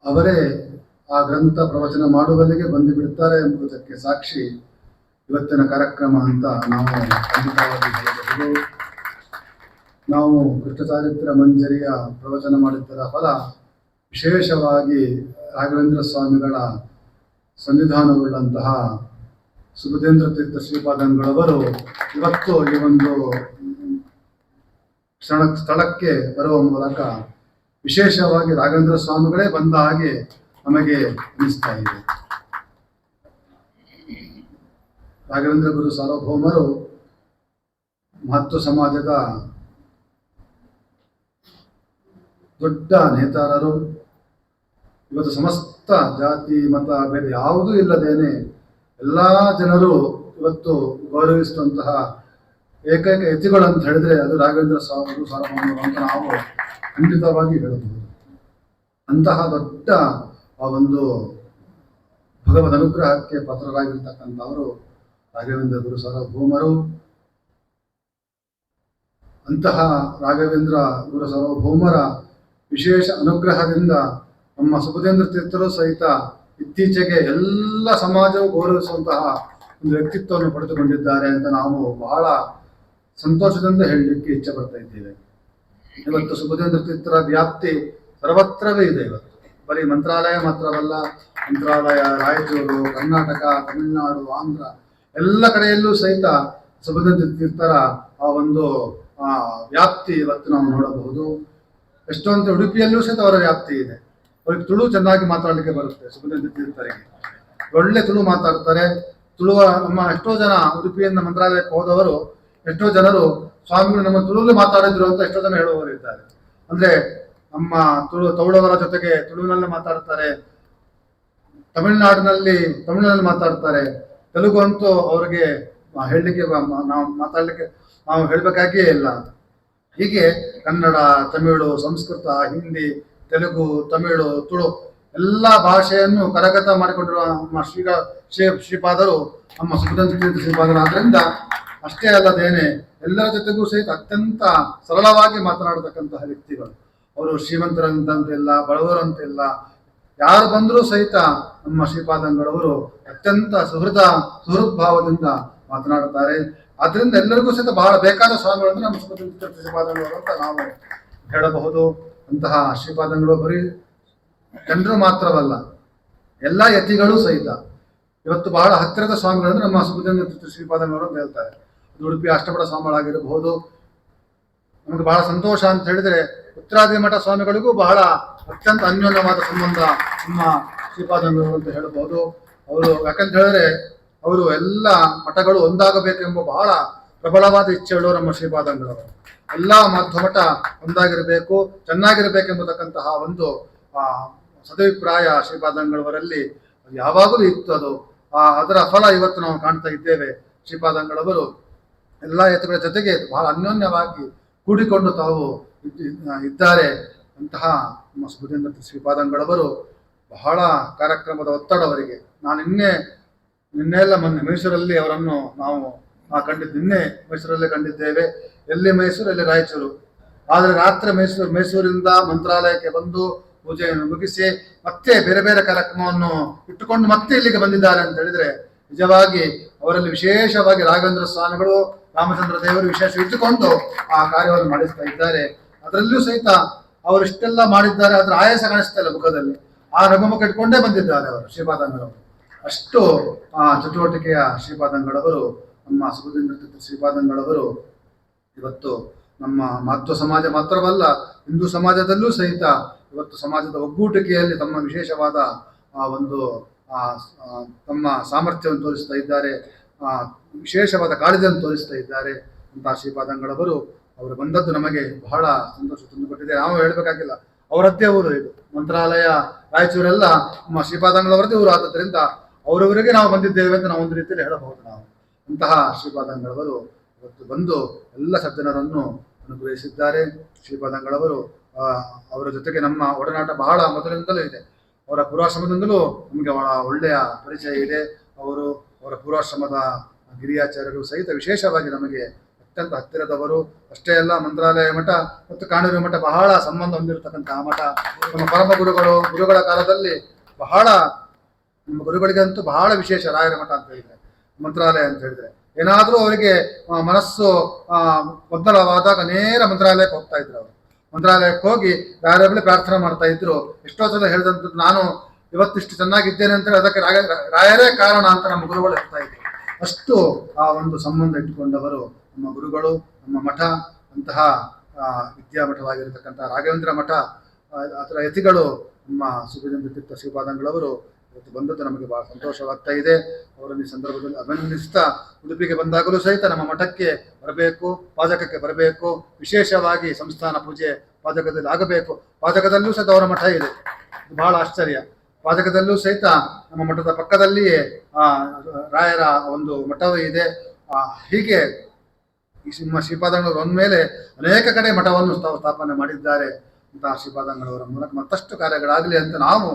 ಅವರೇ ಆ ಗ್ರಂಥ ಪ್ರವಚನ ಮಾಡುವಲ್ಲಿಗೆ ಬಂದು ಬಿಡುತ್ತಾರೆ ಎಂಬುದಕ್ಕೆ ಸಾಕ್ಷಿ ಇವತ್ತಿನ ಕಾರ್ಯಕ್ರಮ ಅಂತ ನಾವು ಖಂಡಿತವಾಗಿ ಹೇಳಬಹುದು. ನಾವು ಕೃಷ್ಣ ಚಾರಿತ್ರ ಮಂಜರಿಯ ಪ್ರವಚನ ಮಾಡಿದ್ದರ ಫಲ ವಿಶೇಷವಾಗಿ ರಾಘವೇಂದ್ರ ಸ್ವಾಮಿಗಳ ಸನ್ನಿಧಾನವುಳ್ಳಂತಹ ಸುಬುಧೇಂದ್ರ ತೀರ್ಥ ಶ್ರೀಪಾದಂಗಳವರು ಇವತ್ತು ಈ ಒಂದು ಸ್ಥಳಕ್ಕೆ ಬರುವ ಮೂಲಕ ವಿಶೇಷವಾಗಿ ರಾಘವೇಂದ್ರ ಸ್ವಾಮಿಗಳೇ ಬಂದ ಹಾಗೆ ನಮಗೆ ಅನಿಸ್ತಾ ಇದೆ. ರಾಘವೇಂದ್ರ ಗುರು ಸಾರ್ವಭೌಮರು ಮಹತ್ವ ಸಮಾಜದ ದೊಡ್ಡ ನೇತಾರರು. ಇವತ್ತು ಸಮಸ್ತ ಜಾತಿ ಮತ ಭೇದ ಯಾವುದೂ ಇಲ್ಲದೇನೆ ಎಲ್ಲ ಜನರು ಇವತ್ತು ಗೌರವಿಸುವಂತಹ ಏಕೈಕ ಯತಿಗಳು ಅಂತ ಹೇಳಿದ್ರೆ ಅದು ರಾಘವೇಂದ್ರ ಸ್ವಾಮಿಗಳು ಸಾರ್ವಭೌಮರು ಅಂತ ನಾವು ಖಂಡಿತವಾಗಿ ಹೇಳಬಹುದು. ಅಂತಹ ದೊಡ್ಡ ಆ ಒಂದು ಭಗವದ್ ಅನುಗ್ರಹಕ್ಕೆ ಪಾತ್ರರಾಗಿರ್ತಕ್ಕಂಥವರು ರಾಘವೇಂದ್ರ ಗುರು ಸಾರ್ವಭೌಮರು. ಅಂತಹ ರಾಘವೇಂದ್ರ ಗುರು ಸಾರ್ವಭೌಮರ ವಿಶೇಷ ಅನುಗ್ರಹದಿಂದ ನಮ್ಮ ಸುಬುಧೇಂದ್ರ ತೀರ್ಥರು ಸಹಿತ ಇತ್ತೀಚೆಗೆ ಎಲ್ಲ ಸಮಾಜವು ಗೌರವಿಸುವಂತಹ ಒಂದು ವ್ಯಕ್ತಿತ್ವವನ್ನು ಪಡೆದುಕೊಂಡಿದ್ದಾರೆ ಅಂತ ನಾವು ಬಹಳ ಸಂತೋಷದಿಂದ ಹೇಳಲಿಕ್ಕೆ ಇಚ್ಛೆ ಪಡ್ತಾ ಇದ್ದೇವೆ. ಇವತ್ತು ಸುಬುಧೇಂದ್ರ ತೀರ್ಥರ ವ್ಯಾಪ್ತಿ ಸರ್ವತ್ರವೇ ಇದೆ. ಇವತ್ತು ಬರೀ ಮಂತ್ರಾಲಯ ಮಾತ್ರವಲ್ಲ, ಮಂತ್ರಾಲಯ, ರಾಯಚೂರು, ಕರ್ನಾಟಕ, ತಮಿಳುನಾಡು, ಆಂಧ್ರ ಎಲ್ಲ ಕಡೆಯಲ್ಲೂ ಸಹಿತ ಸುಬುಧೇಂದ್ರ ತೀರ್ಥರ ಆ ಒಂದು ವ್ಯಾಪ್ತಿ ಇವತ್ತು ನಾವು ನೋಡಬಹುದು. ಎಷ್ಟೊಂದು ಉಡುಪಿಯಲ್ಲೂ ಸಹಿತ ಅವರ ವ್ಯಾಪ್ತಿ ಇದೆ. ಅವ್ರಿಗೆ ತುಳು ಚೆನ್ನಾಗಿ ಮಾತಾಡಲಿಕ್ಕೆ ಬರುತ್ತೆ. ಸುಬುಧೇಂದ್ರ ತೀರ್ಥರಿಗೆ ಒಳ್ಳೆ ತುಳು ಮಾತಾಡ್ತಾರೆ. ತುಳುವ ನಮ್ಮ ಎಷ್ಟೋ ಜನ ಉಡುಪಿಯಿಂದ ಮಂತ್ರಾಲಯಕ್ಕೆ ಹೋದವರು ಎಷ್ಟೋ ಜನರು ಸ್ವಾಮಿಗಳು ನಮ್ಮ ತುಳುವಲ್ಲಿ ಮಾತಾಡಿದ್ರು ಅಂತ ಎಷ್ಟೋ ಜನ ಹೇಳುವವರು ಇದ್ದಾರೆ. ಅಂದ್ರೆ ನಮ್ಮ ತೌಳವರ ಜೊತೆಗೆ ತುಳುವಿನಲ್ಲಿ ಮಾತಾಡ್ತಾರೆ, ತಮಿಳಿನಲ್ಲಿ ಮಾತಾಡ್ತಾರೆ. ತೆಲುಗು ಅಂತೂ ಅವ್ರಿಗೆ ಹೇಳಲಿಕ್ಕೆ ನಾವು ಮಾತಾಡ್ಲಿಕ್ಕೆ ನಾವು ಹೇಳ್ಬೇಕಾಗಿಯೇ ಇಲ್ಲ. ಹೀಗೆ ಕನ್ನಡ, ತಮಿಳು, ಸಂಸ್ಕೃತ, ಹಿಂದಿ, ತೆಲುಗು, ತಮಿಳು, ತುಳು ಎಲ್ಲ ಭಾಷೆಯನ್ನು ಕರಗತ ಮಾಡಿಕೊಂಡಿರುವ ನಮ್ಮ ಶ್ರೀಪಾದರು ನಮ್ಮ ಸುಬುಧೇಂದ್ರ ಶ್ರೀಪಾದರು. ಆದ್ರಿಂದ ಅಷ್ಟೇ ಅಲ್ಲದೇನೆ ಎಲ್ಲರ ಜೊತೆಗೂ ಸಹಿತ ಅತ್ಯಂತ ಸರಳವಾಗಿ ಮಾತನಾಡತಕ್ಕಂತಹ ವ್ಯಕ್ತಿಗಳು. ಅವರು ಶ್ರೀಮಂತರಂತಂತಿಲ್ಲ, ಬಡವರಂತಿಲ್ಲ, ಯಾರು ಬಂದರೂ ಸಹಿತ ನಮ್ಮ ಶ್ರೀಪಾದಂಗಳವರು ಅತ್ಯಂತ ಸುಹೃದ್ ಭಾವದಿಂದ ಮಾತನಾಡುತ್ತಾರೆ. ಆದ್ರಿಂದ ಎಲ್ಲರಿಗೂ ಸಹಿತ ಬಹಳ ಬೇಕಾದ ಸ್ವಾಮಿಗಳು ನಮ್ಮ ಸುಬುಧೇಂದ್ರ ಶ್ರೀಪಾದಂಗಳವರು ಅಂತ ನಾವು ಹೇಳಬಹುದು. ಅಂತಹ ಶ್ರೀಪಾದಂಗಳು ಬರೀ ಜನರು ಮಾತ್ರವಲ್ಲ, ಎಲ್ಲ ಯತಿಗಳು ಸಹಿತ ಇವತ್ತು ಬಹಳ ಹತ್ತಿರದ ಸ್ವಾಮಿಗಳಂದ್ರೆ ನಮ್ಮ ಸುಬುಧೇಂದ್ರ ಶ್ರೀಪಾದಂಗಳವರು ಅಂತ ಹೇಳ್ತಾರೆ. ಉಡುಪಿ ಅಷ್ಟಪಡ ಸ್ವಾಮಿಗಳಾಗಿರಬಹುದು. ನಮಗೆ ಬಹಳ ಸಂತೋಷ ಅಂತ ಹೇಳಿದ್ರೆ ಉತ್ತರಾದಿ ಮಠ ಸ್ವಾಮಿಗಳಿಗೂ ಬಹಳ ಅತ್ಯಂತ ಅನ್ಯೋನ್ಯವಾದ ಸಂಬಂಧ ನಮ್ಮ ಶ್ರೀಪಾದಂಗಳವರು ಅಂತ ಹೇಳಬಹುದು. ಅವರು ಯಾಕಂತ ಹೇಳಿದ್ರೆ ಅವರು ಎಲ್ಲ ಮಠಗಳು ಒಂದಾಗಬೇಕೆಂಬ ಬಹಳ ಪ್ರಬಲವಾದ ಇಚ್ಛೆ ಹೇಳುವ ನಮ್ಮ ಶ್ರೀಪಾದಂಗಳವರು. ಎಲ್ಲ ಮಠ ಒಂದಾಗಿರಬೇಕು, ಚೆನ್ನಾಗಿರ್ಬೇಕೆಂಬತಕ್ಕಂತಹ ಒಂದು ಸದಭಿಪ್ರಾಯ ಶ್ರೀಪಾದಂಗಳವರಲ್ಲಿ ಯಾವಾಗಲೂ ಇತ್ತು. ಅದರ ಫಲ ಇವತ್ತು ನಾವು ಕಾಣ್ತಾ ಇದ್ದೇವೆ. ಶ್ರೀಪಾದಂಗಳವರು ಎಲ್ಲ ಯತಿಗಳ ಜೊತೆಗೆ ಬಹಳ ಅನ್ಯೋನ್ಯವಾಗಿ ಕೂಡಿಕೊಂಡು ತಾವು ಇದ್ದಾರೆ. ಅಂತಹ ನಮ್ಮ ಸುಬುಧೇಂದ್ರ ಶ್ರೀಪಾದಂಗಳವರು ಬಹಳ ಕಾರ್ಯಕ್ರಮದ ಒತ್ತಡ ಅವರಿಗೆ. ನಾನು ನಿನ್ನೆಲ್ಲ ಮೊನ್ನೆ ಮೈಸೂರಲ್ಲಿ ಅವರನ್ನು ನಾವು ನಿನ್ನೆ ಮೈಸೂರಲ್ಲೇ ಕಂಡಿದ್ದೇವೆ. ಎಲ್ಲಿ ಮೈಸೂರು, ಎಲ್ಲಿ ರಾಯಚೂರು. ಆದರೆ ರಾತ್ರಿ ಮೈಸೂರಿಂದ ಮಂತ್ರಾಲಯಕ್ಕೆ ಬಂದು ಪೂಜೆಯನ್ನು ಮುಗಿಸಿ ಮತ್ತೆ ಬೇರೆ ಬೇರೆ ಕಾರ್ಯಕ್ರಮವನ್ನು ಇಟ್ಟುಕೊಂಡು ಮತ್ತೆ ಇಲ್ಲಿಗೆ ಬಂದಿದ್ದಾರೆ ಅಂತ ಹೇಳಿದ್ರೆ ನಿಜವಾಗಿ ಅವರಲ್ಲಿ ವಿಶೇಷವಾಗಿ ರಾಘವೇಂದ್ರ ಸ್ವಾಮಿಗಳು, ರಾಮಚಂದ್ರ ದೇವರು ವಿಶೇಷ ಇಟ್ಟುಕೊಂಡು ಆ ಕಾರ್ಯವನ್ನು ಮಾಡಿಸ್ತಾ ಇದ್ದಾರೆ. ಅದರಲ್ಲೂ ಸಹಿತ ಅವರು ಇಷ್ಟೆಲ್ಲ ಮಾಡಿದ್ದಾರೆ, ಅದರ ಆಯಾಸ ಕಾಣಿಸ್ತಾ ಇಲ್ಲ ಮುಖದಲ್ಲಿ. ಆ ರಘುಮುಖ ಇಟ್ಕೊಂಡೇ ಬಂದಿದ್ದಾರೆ ಅವರು ಶ್ರೀಪಾದಂಗಳವರು. ಅಷ್ಟು ಚಟುವಟಿಕೆಯ ಶ್ರೀಪಾದಂಗಳವರು ನಮ್ಮ ಸುಬುಧೇಂದ್ರ ತೀರ್ಥ ಶ್ರೀಪಾದಂಗಳವರು ಇವತ್ತು ನಮ್ಮ ಮಹತ್ವ ಸಮಾಜ ಮಾತ್ರವಲ್ಲ, ಹಿಂದೂ ಸಮಾಜದಲ್ಲೂ ಸಹಿತ ಇವತ್ತು ಸಮಾಜದ ಒಗ್ಗೂಟಿಕೆಯಲ್ಲಿ ತಮ್ಮ ವಿಶೇಷವಾದ ಒಂದು ತಮ್ಮ ಸಾಮರ್ಥ್ಯವನ್ನು ತೋರಿಸ್ತಾ ಇದ್ದಾರೆ, ವಿಶೇಷವಾದ ಕಾಳಜಿಯನ್ನು ತೋರಿಸ್ತಾ ಇದ್ದಾರೆ. ಅಂತಹ ಶ್ರೀಪಾದಂಗಳವರು ಅವರು ಬಂದದ್ದು ನಮಗೆ ಬಹಳ ಸಂತೋಷ ತಂದುಕೊಟ್ಟಿದೆ. ನಾವು ಹೇಳಬೇಕಾಗಿಲ್ಲ, ಅವರದ್ದೇ ಊರು ಇದು. ಮಂತ್ರಾಲಯ, ರಾಯಚೂರೆಲ್ಲ ನಮ್ಮ ಶ್ರೀಪಾದಂಗಳವರದ್ದೇ ಊರು. ಆದ್ದರಿಂದ ಅವರವರಿಗೆ ನಾವು ಬಂದಿದ್ದೇವೆ ಅಂತ ನಾವು ಒಂದು ರೀತಿಯಲ್ಲಿ ಹೇಳಬಹುದು. ನಾವು ಅಂತಹ ಶ್ರೀಪಾದಂಗಳವರು ಇವತ್ತು ಬಂದು ಎಲ್ಲ ಸಜ್ಜನರನ್ನು ಅನುಗ್ರಹಿಸಿದ್ದಾರೆ. ಶ್ರೀಪಾದಂಗಳವರು ಅವರ ಜೊತೆಗೆ ನಮ್ಮ ಒಡನಾಟ ಬಹಳ ಮೊದಲಿನಿಂದಲೂ ಇದೆ. ಅವರ ಪೂರ್ವಾಶ್ರಮದಿಂದಲೂ ನಮಗೆ ಬಹಳ ಒಳ್ಳೆಯ ಪರಿಚಯ ಇದೆ. ಅವರ ಪೂರ್ವಾಶ್ರಮದ ಗಿರಿಯಾಚಾರ್ಯರು ಸಹಿತ ವಿಶೇಷವಾಗಿ ನಮಗೆ ಅತ್ಯಂತ ಹತ್ತಿರದವರು. ಅಷ್ಟೇ ಅಲ್ಲ, ಮಂತ್ರಾಲಯ ಮಠ ಮತ್ತು ಕಾಣೂರು ಮಠ ಬಹಳ ಸಂಬಂಧ ಹೊಂದಿರತಕ್ಕಂತಹ ಮಠ. ನಮ್ಮ ಪರಮ ಗುರುಗಳ ಕಾಲದಲ್ಲಿ ಬಹಳ, ನಮ್ಮ ಗುರುಗಳಿಗಂತೂ ಬಹಳ ವಿಶೇಷ ರಾಯರ ಮಠ ಅಂತ ಹೇಳಿದ್ರೆ, ಮಂತ್ರಾಲಯ ಅಂತ ಹೇಳಿದ್ರೆ. ಏನಾದರೂ ಅವರಿಗೆ ಮನಸ್ಸು ಗೊಂದಲವಾದಾಗ ನೇರ ಮಂತ್ರಾಲಯಕ್ಕೆ ಹೋಗ್ತಾ ಇದ್ರು. ಅವರು ಮಂತ್ರಾಲಯಕ್ಕೆ ಹೋಗಿ ರಾಯರ ಬಳಿ ಪ್ರಾರ್ಥನೆ ಮಾಡ್ತಾ ಇದ್ರು. ಎಷ್ಟೋ ಸಲ ಹೇಳಿದಂಥದ್ದು, ನಾನು ಇವತ್ತಿಷ್ಟು ಚೆನ್ನಾಗಿದ್ದೇನೆ ಅಂತೇಳಿ ಅದಕ್ಕೆ ರಾಯರೇ ಕಾರಣ ಅಂತ ನಮ್ಮ ಗುರುಗಳು ಹೇಳ್ತಾ ಇದ್ರು. ಅಷ್ಟು ಆ ಒಂದು ಸಂಬಂಧ ಇಟ್ಟುಕೊಂಡವರು ನಮ್ಮ ಗುರುಗಳು, ನಮ್ಮ ಮಠ. ಅಂತಹ ವಿದ್ಯಾಮಠವಾಗಿರತಕ್ಕಂಥ ರಾಘವೇಂದ್ರ ಮಠ, ಅದರ ಯತಿಗಳು ನಮ್ಮ ಸುಬುಧೇಂದ್ರ ತೀರ್ಥ ಶ್ರೀಪಾದಂಗಳವರು ಇವತ್ತು ಬಂದದ್ದು ನಮಗೆ ಬಹಳ ಸಂತೋಷವಾಗ್ತಾ ಇದೆ. ಅವರನ್ನು ಈ ಸಂದರ್ಭದಲ್ಲಿ ಅಭಿನಂದಿಸ್ತಾ, ಉಡುಪಿಗೆ ಬಂದಾಗಲೂ ಸಹಿತ ನಮ್ಮ ಮಠಕ್ಕೆ ಬರಬೇಕು, ಪಾಜಕಕ್ಕೆ ಬರಬೇಕು. ವಿಶೇಷವಾಗಿ ಸಂಸ್ಥಾನ ಪೂಜೆ ಪಾಜಕದಲ್ಲಿ ಆಗಬೇಕು. ಪಾಜಕದಲ್ಲೂ ಸಹಿತ ಅವರ ಮಠ ಇದೆ, ಬಹಳ ಆಶ್ಚರ್ಯ. ಪಾಜಕದಲ್ಲೂ ಸಹಿತ ನಮ್ಮ ಮಠದ ಪಕ್ಕದಲ್ಲಿಯೇ ರಾಯರ ಒಂದು ಮಠವೂ ಇದೆ. ಹೀಗೆ ಈ ಶ್ರೀಪಾದಂಗಳವರು ಒಂದ್ಮೇಲೆ ಅನೇಕ ಕಡೆ ಮಠವನ್ನು ಸ್ಥಾಪನೆ ಮಾಡಿದ್ದಾರೆ. ಇಂತಹ ಶ್ರೀಪಾದಂಗಳವರ ಮೂಲಕ ಮತ್ತಷ್ಟು ಕಾರ್ಯಗಳಾಗಲಿ ಅಂತ ನಾವು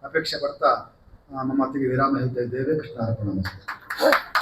ಅಪೇಕ್ಷೆ ಪಡ್ತಾ ನಮ್ಮ ಮಾತಿಗೆ ವಿರಾಮ ಹೇಳ್ತಾ ಇದ್ದೇವೆ. ಕೃಷ್ಣಾರ್ಪಣ. ನಮಸ್ಕಾರ.